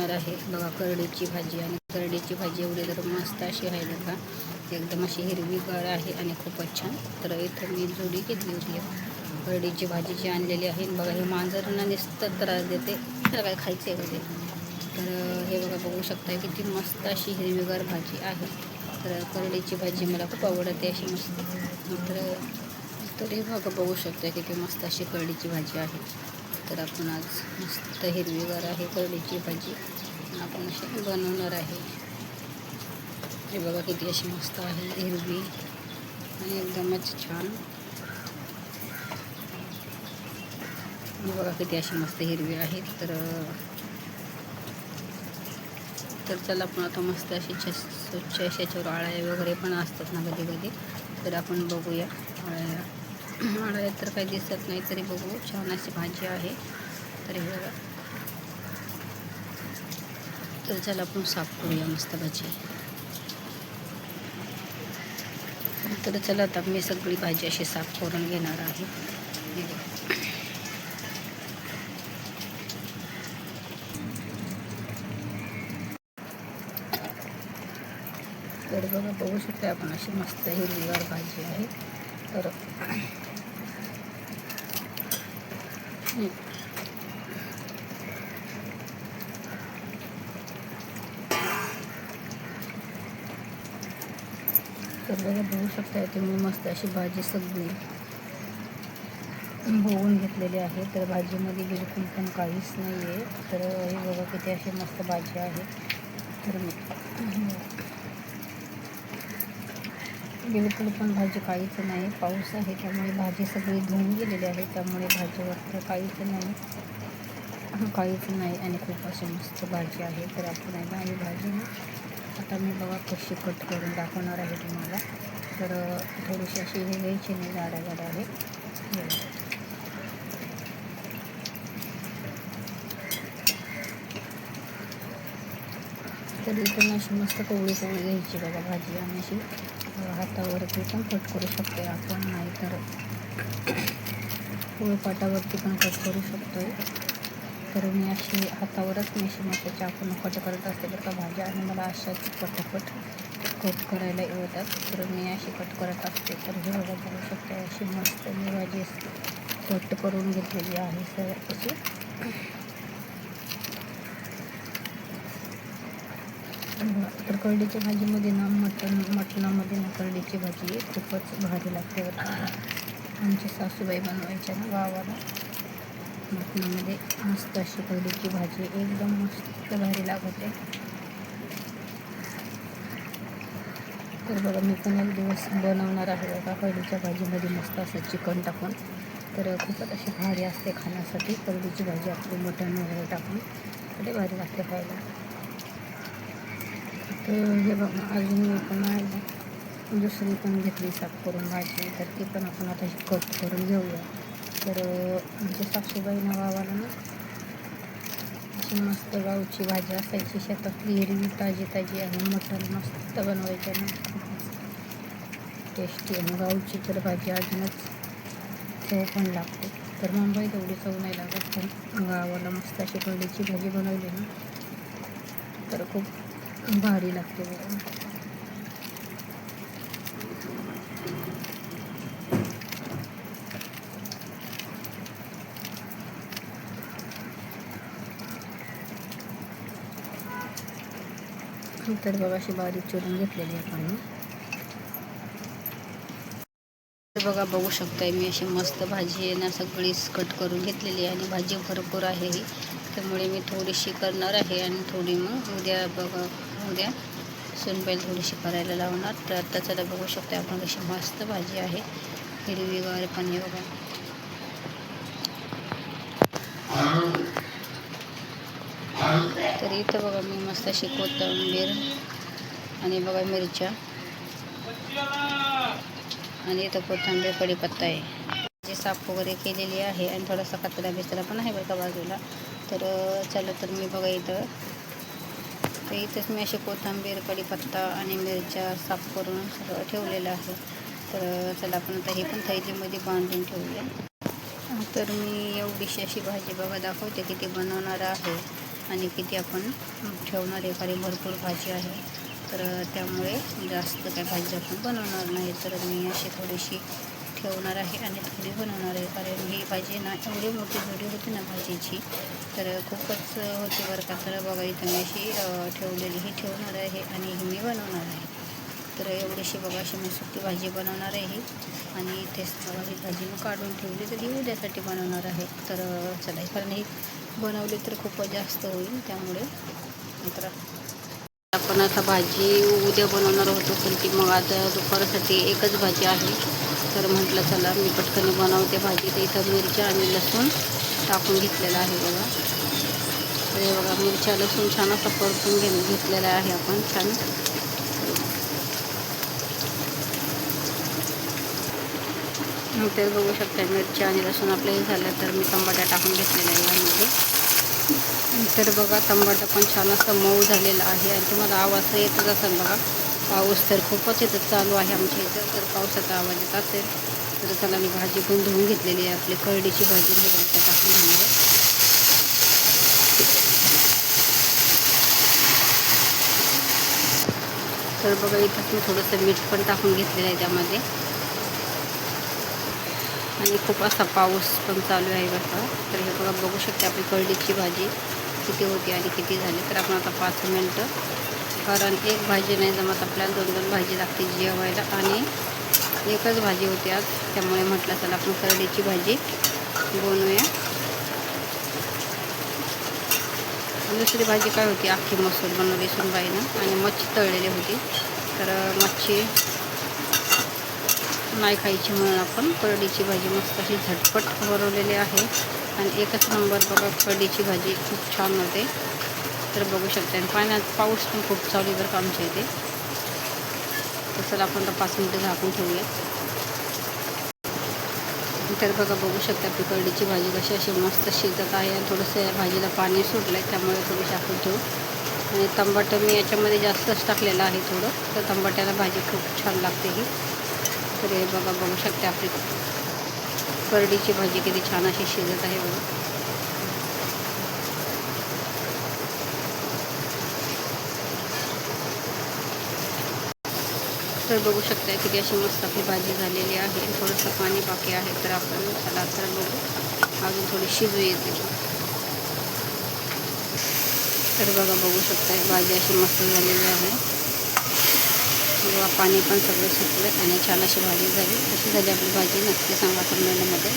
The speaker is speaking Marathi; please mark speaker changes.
Speaker 1: बनवणार आहे बघा करडीची भाजी. आणि करडीची भाजी एवढी तर मस्त अशी आहे बघा, एकदम अशी हिरवीगार आहे आणि खूपच छान. तर इथं मी जोडी घेतली होती करडीची भाजी जी आणलेली आहे. बघा हे मांजरांना नुसतं त्रास देते, तर काय खायचं आहे ते. तर हे बघा बघू शकता किती मस्त अशी हिरवीगार भाजी आहे. तर करडीची भाजी मला खूप आवडते अशी मस्त. तर हे बघा बघू शकता किती मस्त अशी करडीची भाजी आहे. तर आपण आज मस्त हिरवीगार आहे करडीची भाजी आपण अशी बनवणार आहे. हे बघा किती अशी मस्त आहे हिरवी आणि एकदमच छान. बघा किती अशी मस्त हिरवी आहे. तर चला आपण आता मस्त अशी स्वच्छ अशाच्यावर आळ्या वगैरे पण असतात ना कधी कधी, तर आपण बघूया. आळ्या तर काही दिसत नाही तरी बघू, छान अशी भाजी आहे. तर हे बघा, तर चला आपण साफ करूया मस्त भाजी. तर चला आता मी सगळी भाजी अशी साफ करून घेणार आहे. तर बघा बघू शकता आपण अशी मस्त हिरवीगार भाजी आहे. तर बघा बघू शकता तुम्ही मस्त अशी भाजी सगळी होऊन घेतलेली आहे. तर भाजीमध्ये बिलकुल पण काहीच नाही आहे. तर हे बघा किती अशी मस्त भाजी आहे. तर बिलकुल पण भाजी काहीच नाही. पाऊस आहे त्यामुळे भाजी सगळी धुवून गेलेली आहे, त्यामुळे भाजीवर तर काहीच नाही आणि खूप अशी मस्त भाजी आहे. तर आपण आहे ना ही भाजी आता मी बघा कशी कट करून दाखवणार आहे तुम्हाला. तर थोडीशी अशी हे घ्यायची नाही, जाड्या आहे. तर इथून अशी मस्त कवळी घ्यायची बघा भाजी आणि अशी हातावरती पण कट करू शकतो आपण, नाही तर पोळपाटावरती पण कट करू शकतो. तर मी अशी हातावरच मी अशी मस्त चाकून कट करत असते बरं का भाज्या, आणि मला अशाच पटापट कट करायला येतात. तर मी अशी कट करत असते. तर हे बघा बघू शकतो अशी मस्त मी भाजी कट करून घेतलेली आहे सर अशी. तर करडीच्या भाजीमध्ये ना मटणामध्ये ना करडीची भाजी खूपच भारी लागते. आमची सासूबाई बनवायच्या ना गावाला मटणामध्ये मस्त अशी करडीची भाजी एकदम मस्त भारी लागते. तर बघा मी पण एक दिवस बनवणार आहे बघा करडीच्या भाजीमध्ये मस्त असं चिकन टाकून. तर खूपच अशी भारी असते खाण्यासाठी करडीची भाजी. आपली मटण वगैरे टाकून ते भारी लागते खायला. तर हे बघा अजून मी पण आहे दुसरी पण घेतली साफ करून भाजी. तर ती पण आपण आता कट करून घेऊया. तर आमच्या सासूबाईनं गावाला ना अशी मस्त गावची भाजी असायची, शेतातली हिरवी ताजी आणि मटण मस्त बनवायचं ना, खूपच टेस्टी. आणि गावची तर भाजी अजूनच चव पण लागते. तर मुंबईत एवढी चव नाही लागत, पण गावाला मस्त अशी करडीची भाजी बनवली ना तर खूप भारी लागते बघा. तर बघा अशी बारीक चिरून घेतलेली आपण. बघा बघू शकताय मी अशी मस्त भाजी आहे ना सगळीच कट करून घेतलेली आहे. आणि भाजी भरपूर आहे ही, त्यामुळे मी थोडीशी करणार आहे आणि थोडी मग उद्या सुनबाईला थोडीशी करायला लावणार. तर आता चला बघू शकता आपण कशी मस्त भाजी आहे हिरवीगार पण. हे बघा तर इथं बघा मी मस्त अशी कोथिंबीर आणि बघा मिरच्या आणि इथं कोथिंबीर कढीपत्ता आहे जी साफ वगैरे केलेली आहे. आणि थोडासा कचरा बिचरा पण आहे बरं का बाजूला. तर चला तर मी बघा इथंच मी अशी कोथिंबीर कढीपत्ता आणि मिरच्या साफ करून सगळं ठेवलेलं आहे. तर चला आपण आता ही पण थैलीमध्ये बांधून ठेवूया. तर मी एवढीशी अशी भाजी बघा दाखवते किती बनवणार आहे. आणि किती आपण ठेवणार आहे, कारण भरपूर भाजी आहे. तर त्यामुळे जास्त काय भाजी आपण बनवणार नाही. तर मी अशी थोडीशी ठेवणार आहे आणि थोडी बनवणार आहे, कारण ही भाजी ना एवढी मोठी जोडी होती ना भाजीची, तर खूपच होती बरं का. तर बघा इथं मी अशी ठेवलेली ही ठेवणार आहे आणि ही मी बनवणार आहे. तर एवढीशी बघा अशी मी सुकी भाजी बनवणार आहे ही. आणि इथेच बघा ही भाजी मी काढून ठेवली, तर ही उद्यासाठी बनवणार आहे. तर चला, कारण ही बनवली तर खूपच जास्त होईल, त्यामुळे तर आपण आता भाजी उद्या बनवणार होतो, पण ती मग आता दुपारसाठी एकच भाजी आहे. तर म्हटलं चला मी पटकन बनवते भाजी. तर इथं मिरच्या आणि लसूण टाकून घेतलेला आहे बघा. तर हे बघा मिरच्या लसूण छान असा परतून घेतलेला आहे आपण छान. तर बघू शकता मिरच्या आणि लसूण आपलं हे झालं, तर मी टमाटा टाकून घेतलेला आहे यामध्ये. तर बघा टमाटा पण छान असं मऊ झालेला आहे. आणि तुम्हाला आवाज येतच असेल बघा, पाऊस तर खूपच इथं चालू आहे आमच्या इथं. तर पावसाचा आवाज येत असेल. तर चला मी भाजी पण धुवून घेतलेली आहे, आपली करडीची भाजी टाकून घेणार आहे. तर बघा इथं मी थोडंसं मीठ पण टाकून घेतलेलं आहे त्यामध्ये. आणि खूप असा पाऊस पण चालू आहे बरं का. तर हे बघा बघू शकते आपली करडीची भाजी किती होती आणि किती झाली. तर आपण आता 5 मिनटं, कारण एक भाजी नाही जमत आपल्याला, 2-2 भाजी लागते जेवायला. आणि एकच भाजी होती आज, त्यामुळे म्हटलं चला आपण करडीची भाजी बनवूया. दुसरी भाजी काय होती, अख्खी मसूर बनवली सुनबाईनं आणि मच्छी तळलेली होती. तर मच्छी नाही खायची म्हणून आपण करडीची भाजी मस्त अशी झटपट बनवलेली आहे. आणि एकच नंबर बघा, करडीची भाजी खूप छान होते. तर बघू शकता. आणि पाऊस पण खूप चालू बरं का आमच्या इथे. तर चला आपण आता 5 मिनटं झाकून ठेवूया. तर बघा बघू शकता आपली करडीची भाजी कशी अशी मस्त शिजत आहे. आणि थोडंसं या भाजीला पाणी सुटलं आहे, त्यामुळे थोडीशी आपण ठेवू. आणि टमाटर मी याच्यामध्ये जास्तच टाकलेलं आहे थोडं, तर टमाट्याला भाजी खूप छान लागते ही. तर हे बघा बघू शकते आपली करडीची भाजी किती छान अशी शिजत आहे बघा. तर बघू शकता किती अशी मस्त आपली भाजी झालेली आहे. थोडंसं पाणी बाकी आहे, तर आपण चला तर बघू अजून थोडी शिजू येते. तर बघा बघू शकता भाजी अशी मस्त झालेली आहे. किंवा पाणी पण सगळं सुकलं आणि छान अशी भाजी झाली. कशी झाली आपली भाजी नक्की सांगा कमेंटमध्ये.